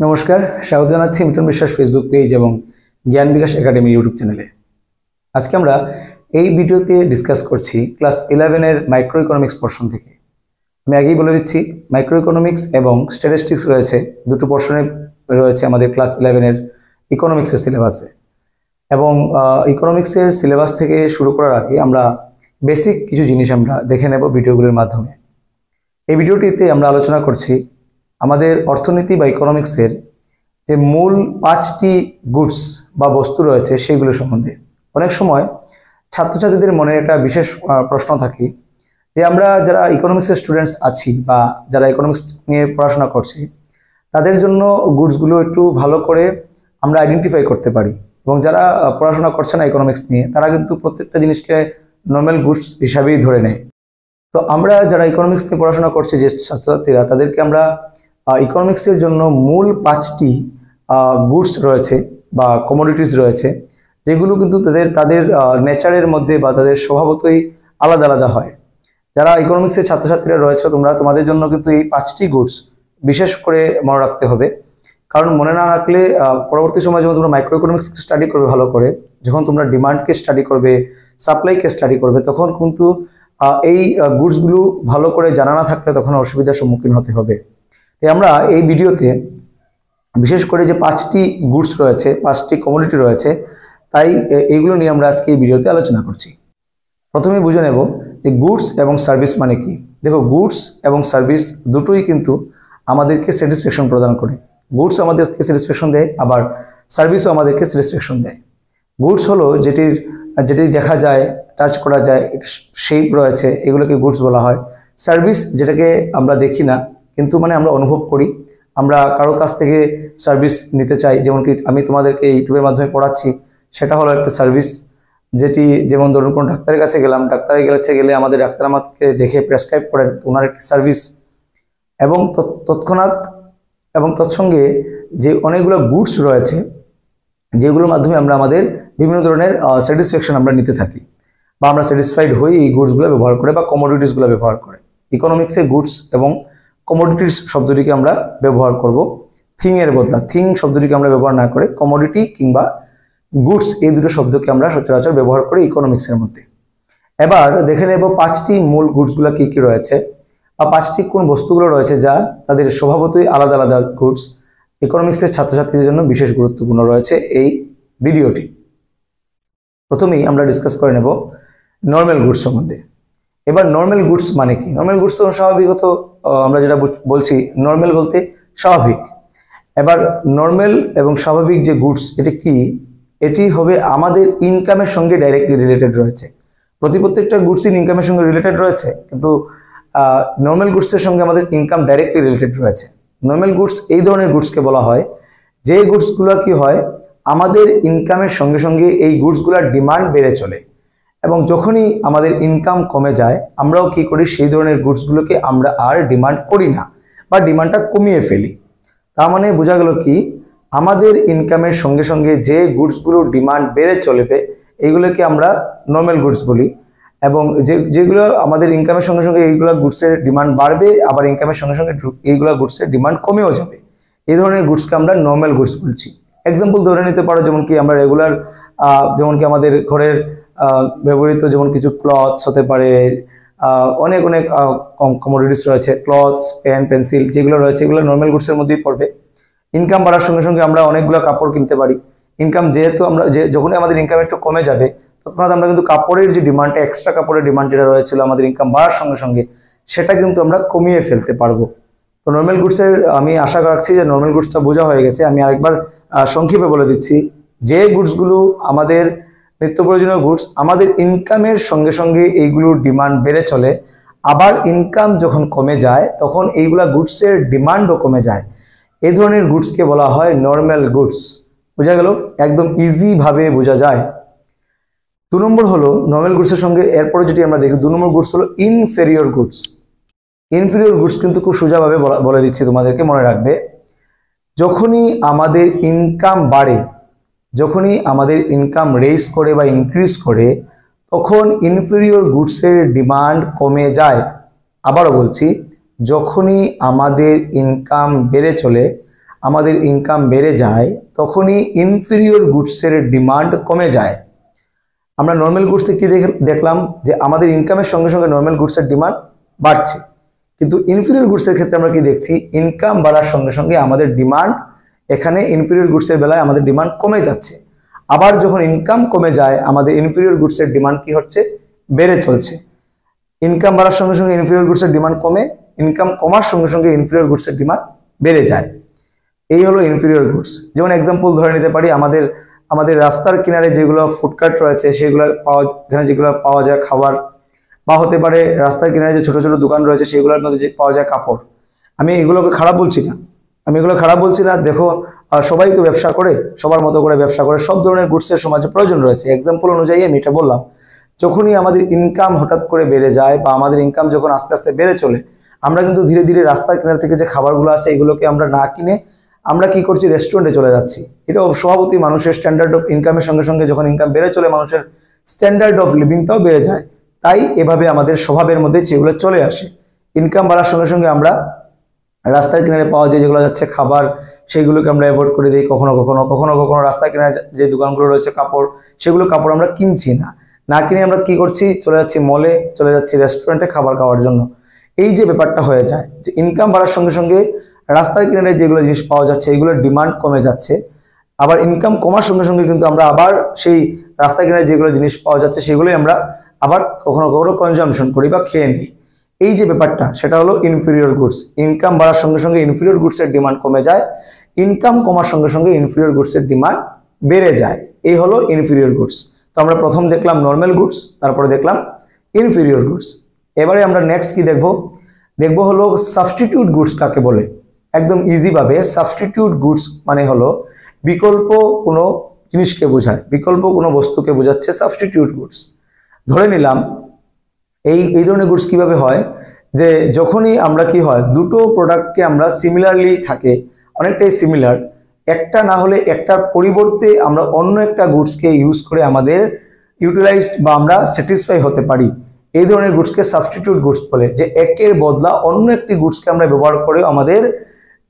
নমস্কার, স্বাগত জানাচ্ছি মিটন বিশ্বাস ফেসবুক পেজ এবং জ্ঞান বিকাশ একাডেমি ইউটিউব চ্যানেলে। আজকে আমরা এই ভিডিওতে ডিসকাস করছি ক্লাস 11 এর মাইক্রো ইকোনমিক্স পোর্শন থেকে। আমি আগেই বলে দিচ্ছি, মাইক্রো ইকোনমিক্স এবং স্ট্যাটিস্টিক্স রয়েছে, দুটো পোর্শনে রয়েছে আমাদের ক্লাস 11 এর ইকোনমিক্সের সিলেবাসে। এবং ইকোনমিক্সের সিলেবাস থেকে শুরু করার আগে আমরা বেসিক কিছু জিনিস আমরা দেখে নেব ভিডিওগুলোর মাধ্যমে। এই ভিডিওটিতে আমরা আলোচনা করছি আমাদের অর্থনীতি বা ইকোনমিক্সের যে মূল 5টি গুডস বা বস্তু রয়েছে সেগুলো সম্বন্ধে। অনেক সময় ছাত্রছাত্রীদের মনে একটা বিশেষ প্রশ্ন থাকে যে আমরা যারা ইকোনমিক্সের স্টুডেন্টস আছি বা যারা ইকোনমিক্স নিয়ে পড়াশোনা করছি তাদের জন্য গুডসগুলো একটু ভালো করে আমরা আইডেন্টিফাই করতে পারি, এবং যারা পড়াশোনা করছে না ইকোনমিক্স নিয়ে তারা কিন্তু প্রত্যেকটা জিনিসকে নর্মাল গুডস হিসাবেই ধরে নেয়। তো আমরা যারা ইকোনমিক্স নিয়ে পড়াশোনা করছি যে ছাত্রছাত্রীরা, তাদেরকে আমরা ইকোনমিক্সের জন্য মূল 5টি গুডস রয়েছে বা কমোডিটিস রয়েছে, যেগুলো কিন্তু তাদের নেচারের মধ্যে বা তাদের স্বভাবতই আলাদা আলাদা হয়। যারা ইকোনমিক্সের ছাত্রছাত্রীরা রয়েছে তোমাদের জন্য কিন্তু এই 5টি গুডস বিশেষ করে মনে রাখতে হবে। কারণ মনে না রাখলে পরবর্তী সময় যখন তোমরা মাইক্রো ইকোনমিক্স স্টাডি করবে ভালো করে, যখন তোমরা ডিমান্ডকে স্টাডি করবে, সাপ্লাইকে স্টাডি করবে, তখন কিন্তু এই গুডসগুলো ভালো করে জানা না থাকলে তখন অসুবিধার সম্মুখীন হতে হবে। তাই আমরা এই ভিডিওতে বিশেষ করে যে 5টি গুডস রয়েছে, 5টি কমোডিটি রয়েছে, তাই এইগুলো নিয়ে আমরা আজকে এই ভিডিওতে আলোচনা করছি। প্রথমে বুঝে নেব যে গুডস এবং সার্ভিস মানে কি। দেখো, গুডস এবং সার্ভিস দুটোই কিন্তু আমাদেরকে স্যাটিসফ্যাকশন প্রদান করে। গুডস আমাদেরকে স্যাটিসফ্যাকশন দেয়, আবার সার্ভিসও আমাদেরকে স্যাটিসফ্যাকশন দেয়। গুডস হলো যেটি দেখা যায়, টাচ করা যায়, শেপ রয়েছে, এগুলোকে গুডস বলা হয়। সার্ভিস যেটাকে আমরা দেখি না কিন্তু মানে আমরা অনুভব করি, আমরা কারো কাছ থেকে সার্ভিস নিতে চাই, যেমন কি আমি তোমাদেরকে ইউটিউবের মাধ্যমে পড়াচ্ছি, সেটা হলো একটা সার্ভিস। যেমন ধরুন কোনো ডাক্তারের কাছে গেলাম, ডাক্তারের কাছে গেলে আমাদের ডাক্তার আমাদেরকে দেখে প্রেসক্রাইব করেন, ওনার একটি সার্ভিস। এবং তৎক্ষণাৎ এবং তৎসঙ্গে যে অনেকগুলো গুডস রয়েছে যেগুলোর মাধ্যমে আমরা আমাদের বিভিন্ন ধরনের স্যাটিসফ্যাকশন আমরা নিতে থাকি বা আমরা স্যাটিসফাইড হই এই গুডসগুলো ব্যবহার করে বা কমোডিটিসগুলো ব্যবহার করে। ইকোনমিক্সে গুডস এবং কমোডিটিস শব্দটিকে আমরা ব্যবহার করব থিং এর বদলা। থিং শব্দটিকে আমরা ব্যবহার না করে কমোডিটি কিংবা গুডস এই দুটো শব্দকে আমরা সচরাচর ব্যবহার করি ইকোনমিক্সের মধ্যে। এবার দেখে নেব 5টি মূল গুডসগুলো কি কি রয়েছে বা 5টি কোন বস্তুগুলো রয়েছে যা তাদের স্বভাবতই আলাদা আলাদা গুডস। ইকোনমিক্সের ছাত্রছাত্রীদের জন্য বিশেষ গুরুত্বপূর্ণ রয়েছে এই ভিডিওটি। প্রথমেই আমরা ডিসকাস করে নেব নর্মাল গুডস সম্বন্ধে। এবার নর্মাল গুডস মানে কি? নর্মাল গুডস তো স্বাভাবিকত আমরা যেটা বলছি, নর্মাল বলতে স্বাভাবিক। এবার নর্মাল এবং স্বাভাবিক যে গুডস এটি কি? এটি হবে আমাদের ইনকামের সঙ্গে ডাইরেক্টলি রিলেটেড রয়েছে। প্রত্যেকটা গুডসই ইনকামের সঙ্গে রিলেটেড রয়েছে, কিন্তু নর্মাল গুডসের সঙ্গে আমাদের ইনকাম ডাইরেক্টলি রিলেটেড রয়েছে। নর্মাল গুডস এই ধরনের গুডসকে বলা হয় যে গুডসগুলো কি হয়, আমাদের ইনকামের সঙ্গে সঙ্গে এই গুডসগুলোর ডিমান্ড বেড়ে চলে, এবং যখনই আমাদের ইনকাম কমে যায় আমরাও কি করি, সেই ধরনের গুডসগুলোকে আমরা আর ডিমান্ড করি না বা ডিমান্ডটা কমিয়ে ফেলি। তার মানে বোঝা গেল কি, আমাদের ইনকামের সঙ্গে সঙ্গে যে গুডসগুলোর ডিমান্ড বেড়ে চলবে এইগুলোকে আমরা নর্মাল গুডস বলি, এবং যেগুলো আমাদের ইনকামের সঙ্গে সঙ্গে এইগুলো গুডসের ডিমান্ড বাড়বে, আবার ইনকামের সঙ্গে সঙ্গে এইগুলো গুডসের ডিমান্ড কমেও যাবে, এই ধরনের গুডসকে আমরা নর্মাল গুডস বলছি। এক্সাম্পল ধরে নিতে পারো, যেমন কি আমরা রেগুলার যেমন কি আমাদের ঘরের ব্যবহৃত যেমন কিছু ক্লথস হতে পারে, অনেক কমোডিটিস রয়েছে, ক্লথস, পেন, পেন্সিল যেগুলো রয়েছে এগুলো নর্মাল গুডসের মধ্যেই পড়বে। ইনকাম বাড়ার সঙ্গে সঙ্গে আমরা অনেকগুলো কাপড় কিনতে পারি। ইনকাম যেহেতু আমরা যখনই আমাদের ইনকাম একটু কমে যাবে তৎক্ষণাৎ আমরা কিন্তু কাপড়ের যে ডিমান্ডটা, এক্সট্রা কাপড়ের ডিমান্ড যেটা রয়েছিল আমাদের ইনকাম বাড়ার সঙ্গে সঙ্গে, সেটা কিন্তু আমরা কমিয়ে ফেলতে পারবো। তো নর্মাল গুডসের আমি আশা রাখছি যে নর্মাল গুডসটা বোঝা হয়ে গেছে। আমি আরেকবার সংক্ষেপে বলে দিচ্ছি, যে গুডসগুলো আমাদের নিত্য প্রয়োজনীয় গুডস, আমাদের ইনকামের সঙ্গে সঙ্গে এইগুলোর ডিমান্ড বেড়ে চলে, আবার ইনকাম যখন কমে যায় তখন এইগুলা গুডসের ডিমান্ডও কমে যায়, এই ধরনের গুডসকে বলা হয় নর্মাল গুডস। বোঝা গেল? একদম ইজি ভাবে বোঝা যায়। 2 নম্বর হলো নর্মাল গুডসের সঙ্গে, এরপরে যেটি আমরা দেখি 2 নম্বর গুডস হলো ইনফেরিয়র গুডস। ইনফেরিয়র গুডস কিন্তু খুব সোজাভাবে বলে দিচ্ছি তোমাদেরকে, মনে রাখবে। যখনই আমাদের ইনকাম বাড়ে, যখনই আমাদের ইনকাম রেইজ করে বা ইনক্রিজ করে, তখন ইনফেরিয়র গুডসের ডিমান্ড কমে যায়। আবারও বলছি, যখনই আমাদের ইনকাম বেড়ে চলে, আমাদের ইনকাম বেড়ে যায় তখনই ইনফিরিয়র গুডসের ডিমান্ড কমে যায়। আমরা নর্মাল গুডসে কি দেখলাম যে আমাদের ইনকামের সঙ্গে সঙ্গে নর্মাল গুডসের ডিমান্ড বাড়ছে, কিন্তু ইনফিরিয়র গুডসের ক্ষেত্রে আমরা কি দেখছি, ইনকাম বাড়ার সঙ্গে সঙ্গে আমাদের ডিমান্ড এখানে ইনফিরিয়র গুডসের বেলায় আমাদের ডিমান্ড কমে যাচ্ছে। আবার যখন ইনকাম কমে যায় আমাদের ইনফিরিয়র গুডসের ডিমান্ড কি হচ্ছে, বেড়ে চলছে। ইনকাম বাড়ার সঙ্গে সঙ্গে ইনফিরিয়র গুডসের ডিমান্ড কমে, ইনকাম কমার সঙ্গে সঙ্গে ইনফিরিয়র গুডসের ডিমান্ড বেড়ে যায়। এই হলো ইনফিরিয়র গুডস। যেমন এক্সাম্পল ধরে নিতে পারি, আমাদের রাস্তার কিনারে যেগুলো ফুডকার্ট রয়েছে সেগুলো এখানে যেগুলো পাওয়া যায় খাবার, বা হতে পারে রাস্তার কিনারে যে ছোট ছোট দোকান রয়েছে সেগুলোর মধ্যে যে পাওয়া যায় কাপড়। আমি এগুলোকে খারাপ বলছি না, দেখো সবাই তো ব্যবসা করে, সবার মতো করে ব্যবসা করে, সব ধরনের গুডসের সমাজে প্রয়োজন রয়েছে। এক্সাম্পল অনুযায়ী আমি এটা বললাম, যখনই আমাদের ইনকাম হঠাৎ করে বেড়ে যায় বা আমাদের ইনকাম যখন আস্তে আস্তে বেড়ে চলে, আমরা কিন্তু ধীরে ধীরে রাস্তার কিনার থেকে যে খাবারগুলো আছে এগুলোকে আমরা না কিনে আমরা কি করছি, রেস্টুরেন্টে চলে যাচ্ছি। এটা স্বভাবতই মানুষের স্ট্যান্ডার্ড অফ ইনকামের সঙ্গে সঙ্গে যখন ইনকাম বেড়ে চলে মানুষের স্ট্যান্ডার্ড অফ লিভিংটাও বেড়ে যায়। তাই এভাবে আমাদের স্বভাবের মধ্যে যেগুলো চলে আসে, ইনকাম বাড়ার সঙ্গে সঙ্গে আমরা রাস্তার কিনারে পাওয়া যায় যেগুলো যাচ্ছে খাবার সেগুলোকে আমরা অ্যাভয়েড করে দিই। কখনো কখনো রাস্তার কিনারে যে দোকানগুলো রয়েছে কাপড়, সেগুলো কাপড় আমরা কিনছি না কিনে আমরা কি করছি, চলে যাচ্ছি মলে, চলে যাচ্ছি রেস্টুরেন্টে খাবার খাওয়ার জন্য। এই যে ব্যাপারটা হয়ে যায় যে ইনকাম বাড়ার সঙ্গে সঙ্গে রাস্তার কিনারে যেগুলো জিনিস পাওয়া যাচ্ছে এগুলোর ডিমান্ড কমে যাচ্ছে। আবার ইনকাম কমার সঙ্গে সঙ্গে কিন্তু আমরা আবার সেই রাস্তার কিনারে যেগুলো জিনিস পাওয়া যাচ্ছে সেগুলোই আমরা আবার কখনো কখনো কনজামশন করি বা খেয়ে নিই। এই যে ব্যাপারটা সেটা হলো ইনফিরিয়র গুডস। ইনকাম বাড়ার সঙ্গে সঙ্গে ইনফিরিয়র গুডসের ডিমান্ড কমে যায়, ইনকাম কমার সঙ্গে সঙ্গে ইনফিরিয়র গুডসের ডিমান্ড বেড়ে যায়। এই হলো ইনফিরিয়র গুডস। তো আমরা প্রথম দেখলাম নর্মাল গুডস, তারপরে দেখলাম ইনফিরিয়র গুডস। এবারে আমরা নেক্সট কি দেখবো হলো সাবস্টিটিউট গুডস কাকে বলে। একদম ইজি ভাবে সাবস্টিটিউট গুডস মানে হলো বিকল্প কোনো জিনিসকে বোঝায়, বিকল্প কোনো বস্তুকে বোঝাচ্ছে সাবস্টিটিউট গুডস। ধরে নিলাম এই ধরনের গুডস কিভাবে হয়, যে যখনই আমরা কি হয় দুটো প্রোডাক্টকে আমরা সিমিলারলি থাকে অনেকটাই সিমিলার, একটা না হলে একটার পরিবর্তে আমরা অন্য একটা গুডসকে ইউজ করে আমাদের ইউটিলাইজড বা আমরা স্যাটিসফাই হতে পারি, এই ধরনের গুডসকে সাবস্টিটিউট গুডস বলে। যে একের বদলা অন্য একটি গুডসকে আমরা ব্যবহার করে আমাদের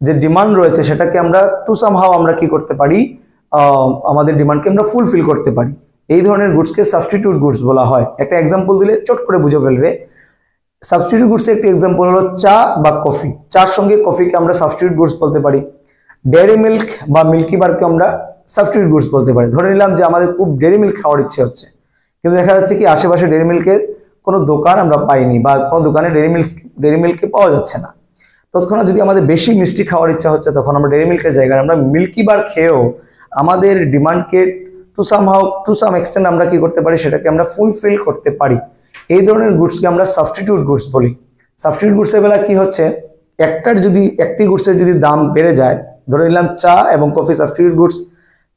যে ডিমান্ড রয়েছে সেটাকে আমরা টু সামহাও আমরা কি করতে পারি, আমাদের ডিমান্ডকে আমরা ফুলফিল করতে পারি। এই ধরনের গুডসকে সাবস্টিটিউট গুডস বলা হয়। একটা এক্সাম্পল দিলে চট করে বুঝে ফেলবে। সাবস্টিটিউট গুডসের একটি এক্সাম্পল হলো চা বা কফি। চার সঙ্গে কফিকে আমরা সাবস্টিটিউট গুডস বলতে পারি। ডেয়ারি মিল্ক বা মিল্কি বারকে আমরা সাবস্টিটিউট গুডস বলতে পারি। ধরে নিলাম যে আমাদের খুব ডেয়ারি মিল্ক খাওয়ার ইচ্ছে হচ্ছে, কিন্তু দেখা যাচ্ছে কি আশেপাশে ডেয়ারি মিল্কের কোনো দোকান আমরা পাইনি বা কোনো দোকানে ডেয়ারি মিল্ককে পাওয়া যাচ্ছে না। তৎক্ষণাৎ যদি আমাদের বেশি মিষ্টি খাওয়ার ইচ্ছা হচ্ছে তখন আমরা ডেয়ারি মিল্কের জায়গায় আমরা মিল্কি বার খেয়েও আমাদের ডিমান্ডকে টু সাম এক্সটেন্ট আমরা কি করতে পারি, সেটাকে আমরা ফুলফিল করতে পারি। এই ধরনের গুডসকে আমরা সাবস্টিটিউট গুডস বলি। সাবস্টিটিউট গুডসের বেলা কি হচ্ছে, একটি গুডসের যদি দাম বেড়ে যায়, ধরে নিলাম চা এবং কফি সাবস্টিটিউট গুডস,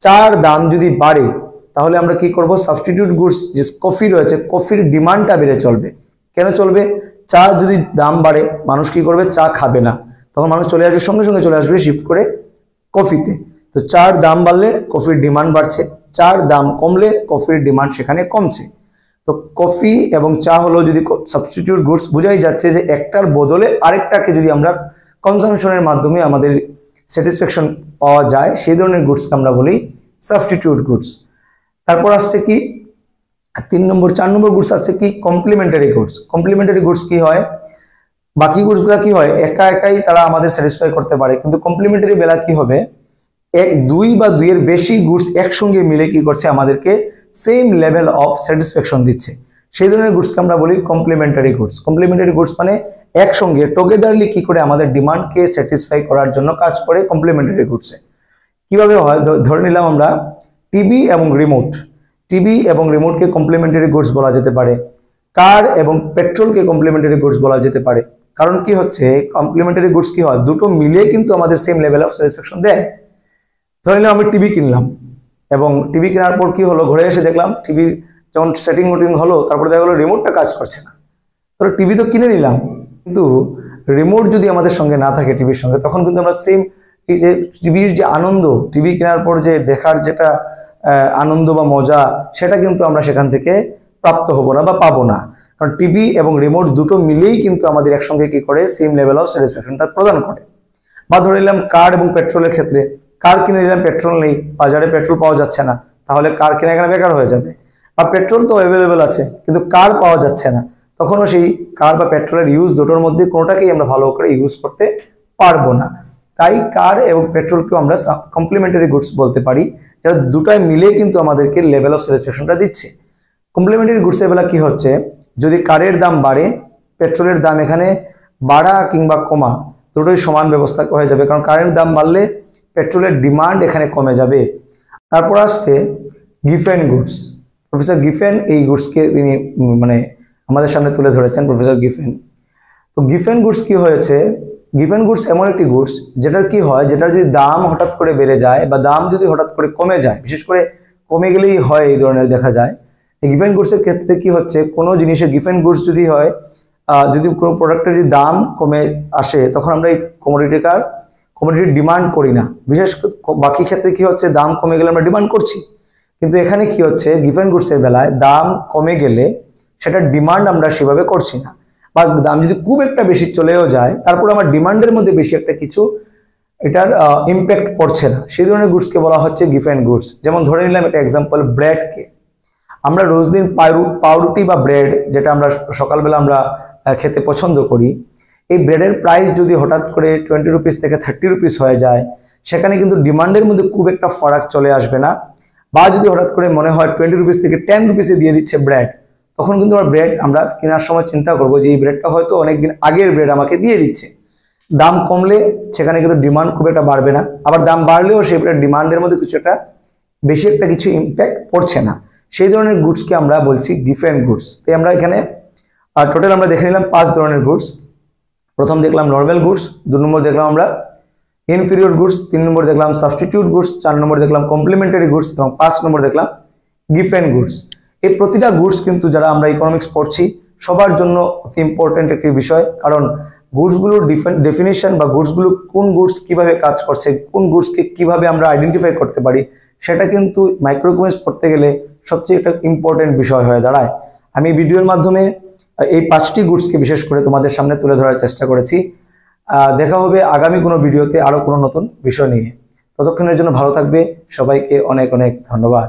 চার দাম যদি বাড়ে তাহলে আমরা কি করব, সাবস্টিটিউট গুডস যে কফি রয়েছে কফির ডিমান্ডটা বেড়ে চলবে। কেন চলবে, চা যদি দাম বাড়ে মানুষ কি করবে, চা খাবে না, তখন মানুষ চলে আসবে, সঙ্গে সঙ্গে চলে আসবে শিফট করে কফিতে। তো চার দাম বাড়লে কফির ডিমান্ড বাড়ছে, চার দাম কমলে কফির ডিমান্ড সেখানে কমছে। তো কফি এবং চা হলো যদি সাবস্টিটিউট গুডস, বোঝাই যাচ্ছে যে একটার বদলে আরেকটাকে যদি আমরা কনজামশনের মাধ্যমে আমাদের স্যাটিসফ্যাকশন পাওয়া যায় সেই ধরনের গুডসকে আমরা বলি সাবস্টিটিউট গুডস। তারপর আসছে কি 4 নম্বর গুডস আছে কি কমপ্লিমেন্টারি গুডস। কমপ্লিমেন্টারি গুডস কি হয়, বাকি গুডসগুলো কি হয় একাই তারা আমাদের স্যাটিসফাই করতে পারে, কিন্তু কমপ্লিমেন্টারি বেলা কি হবে, দুই বা দুইয়ের বেশি গুডস একসঙ্গে মিলে কি করছে, আমাদেরকে সেম লেভেল অফ স্যাটিসফ্যাকশন দিচ্ছে। সেই ধরনের গুডসকে আমরা বলি কমপ্লিমেন্টারি গুডস। কমপ্লিমেন্টারি গুডস মানে একসঙ্গে টুগেদারলি কি করে আমাদের ডিমান্ডকে স্যাটিসফাই করার জন্য কাজ করে কমপ্লিমেন্টারি গুডসে। কিভাবে হয়, ধরে নিলাম আমরা টিভি এবং রিমোটকে কমপ্লিমেন্টারি গুডস বলা যেতে পারে। কার এবং পেট্রোলকে কমপ্লিমেন্টারি গুডস বলা যেতে পারে। কারণ কি হচ্ছে, কমপ্লিমেন্টারি গুডস কি হয়, দুটো মিলে কিন্তু আমাদের সেম লেভেল অফ স্যাটিসফ্যাকশন দেয়। ধরে নিলাম আমি টিভি কিনলাম এবং টিভি কেনার পর কি হলো, ঘরে এসে দেখলাম টিভির যখন সেটিং হলো তারপরে দেখা গেলো রিমোটটা কাজ করছে না। ধরো টিভি তো কিনে নিলাম, কিন্তু রিমোট যদি আমাদের সঙ্গে না থাকে টিভির সঙ্গে, তখন কিন্তু আমরা সেম এই যে টিভির যে আনন্দ, টিভি কেনার পর যে দেখার যেটা আনন্দ বা মজা, সেটা কিন্তু আমরা সেখান থেকে প্রাপ্ত হব না বা পাবো না। কারণ টিভি এবং রিমোট দুটো মিলেই কিন্তু আমাদের একসঙ্গে কি করে, সেম লেভেল অফ স্যাটিসফ্যাকশনটা প্রদান করে। বা ধরে নিলাম কার এবং পেট্রোলের ক্ষেত্রে, কার কিনে নিলাম পেট্রোল নেই, বাজারে পেট্রোল পাওয়া যাচ্ছে না, তাহলে কার কেনা এখানে বেকার হয়ে যাবে। বা পেট্রোল তো অ্যাভেলেবেল আছে কিন্তু কার পাওয়া যাচ্ছে না, তখনও সেই কার বা পেট্রোলের ইউজ দুটোর মধ্যে কোনোটাকেই আমরা ভালো করে ইউজ করতে পারবো না। তাই কার এবং পেট্রোলকেও আমরা কমপ্লিমেন্টারি গুডস বলতে পারি, যারা দুটাই মিলে কিন্তু আমাদেরকে লেভেল অফ স্যাটিসফ্যাকশনটা দিচ্ছে। কমপ্লিমেন্টারি গুডসের বেলা কি হচ্ছে, যদি কারের দাম বাড়ে, পেট্রোলের দাম এখানে বাড়া কিংবা কমা দুটোই সমান ব্যবস্থা হয়ে যাবে, কারণ কারের দাম বাড়লে পেট্রোলের ডিমান্ড এখানে কমে যাবে। তারপর আসছে গিফেন গুডস। প্রফেসর গিফেন এই গুডসকে তিনি মানে আমাদের সামনে তুলে ধরেছেন, প্রফেসর গিফেন। তো গিফেন গুডস কি হয়েছে, গিফেন গুডস এমন একটি গুডস যেটার কি হয়, যেটার যদি দাম হঠাৎ করে বেড়ে যায় বা দাম যদি হঠাৎ করে কমে যায়, বিশেষ করে কমে গেলেই হয় এই ধরনের দেখা যায়। এই গিফেন গুডসের ক্ষেত্রে কি হচ্ছে, কোনো জিনিসের গিফেন গুডস যদি হয়, যদি কোনো প্রোডাক্টের যদি দাম কমে আসে, তখন আমরা এই কমোডিটির ডিমান্ড করি না। বিশেষ বাকি ক্ষেত্রে কি হচ্ছে, দাম কমে গেলে আমরা ডিমান্ড করছি, কিন্তু এখানে কি হচ্ছে, গিফেন গুডসের বেলায় দাম কমে গেলে সেটার ডিমান্ড আমরা সেভাবে করছি না, বা দাম যদি খুব একটা বেশি চলেও যায় তারপর আমার ডিমান্ডের মধ্যে বেশি একটা কিছু এটার ইম্প্যাক্ট পড়ছে না, সেই ধরনের গুডসকে বলা হচ্ছে গিফেন গুডস। যেমন ধরে নিলাম একটা এক্সাম্পল, ব্রেডকে আমরা রোজ দিন পাউরুটি বা ব্রেড, যেটা আমরা সকালবেলা আমরা খেতে পছন্দ করি, এই ব্রেডের প্রাইস যদি হঠাৎ করে 20 রুপিস থেকে 30 রুপিস হয়ে যায়, সেখানে কিন্তু ডিমান্ডের মধ্যে খুব একটা ফারাক চলে আসবে না। বা যদি হঠাৎ করে মনে হয় 20 রুপিস থেকে 10 রুপিসে দিয়ে দিচ্ছে ব্রেড, তখন কিন্তু আমার ব্রেড আমরা কেনার সময় চিন্তা করবো যে এই ব্রেডটা হয়তো অনেকদিন আগের ব্রেড আমাকে দিয়ে দিচ্ছে। দাম কমলে সেখানে কিন্তু ডিমান্ড খুব একটা বাড়বে না, আবার দাম বাড়লেও সেই ডিমান্ডের মধ্যে কিছু একটা বেশি একটা কিছু ইম্প্যাক্ট পড়ছে না। সেই ধরনের গুডসকে আমরা বলছি গিফেন গুডস। তাই আমরা এখানে টোটাল আমরা দেখে নিলাম 5 ধরনের গুডস। প্রথম দেখলাম নর্মাল গুডস, 2 নম্বর দেখলাম আমরা ইনফিরিয়র গুডস, 3 নম্বর দেখলাম সাবস্টিটিউট গুডস, 4 নম্বর দেখলাম কমপ্লিমেন্টারি গুডস এবং 5 নম্বর দেখলাম গিফেন গুডস। এই প্রতিটা গুডস কিন্তু যারা আমরা ইকোনমিক্স পড়ছি সবার জন্য অতি ইম্পর্টেন্ট একটি বিষয়, কারণ গুডসগুলোর ডেফিনেশন বা গুডসগুলো কোন গুডস কিভাবে কাজ করছে, কোন গুডসকে কিভাবে আমরা আইডেন্টিফাই করতে পারি, সেটা কিন্তু মাইক্রো ইকোনমিক্স পড়তে গেলে সবচেয়ে একটা ইম্পর্টেন্ট বিষয় হয়ে দাঁড়ায়। আমি ভিডিওর মাধ্যমে এই 5টি গুডসকে বিশেষ করে তোমাদের সামনে তুলে ধরার চেষ্টা করেছি। দেখা হবে আগামী কোনো ভিডিওতে আরো কোনো নতুন বিষয় নিয়ে। ততক্ষণের জন্য ভালো থাকবে, সবাইকে অনেক অনেক ধন্যবাদ।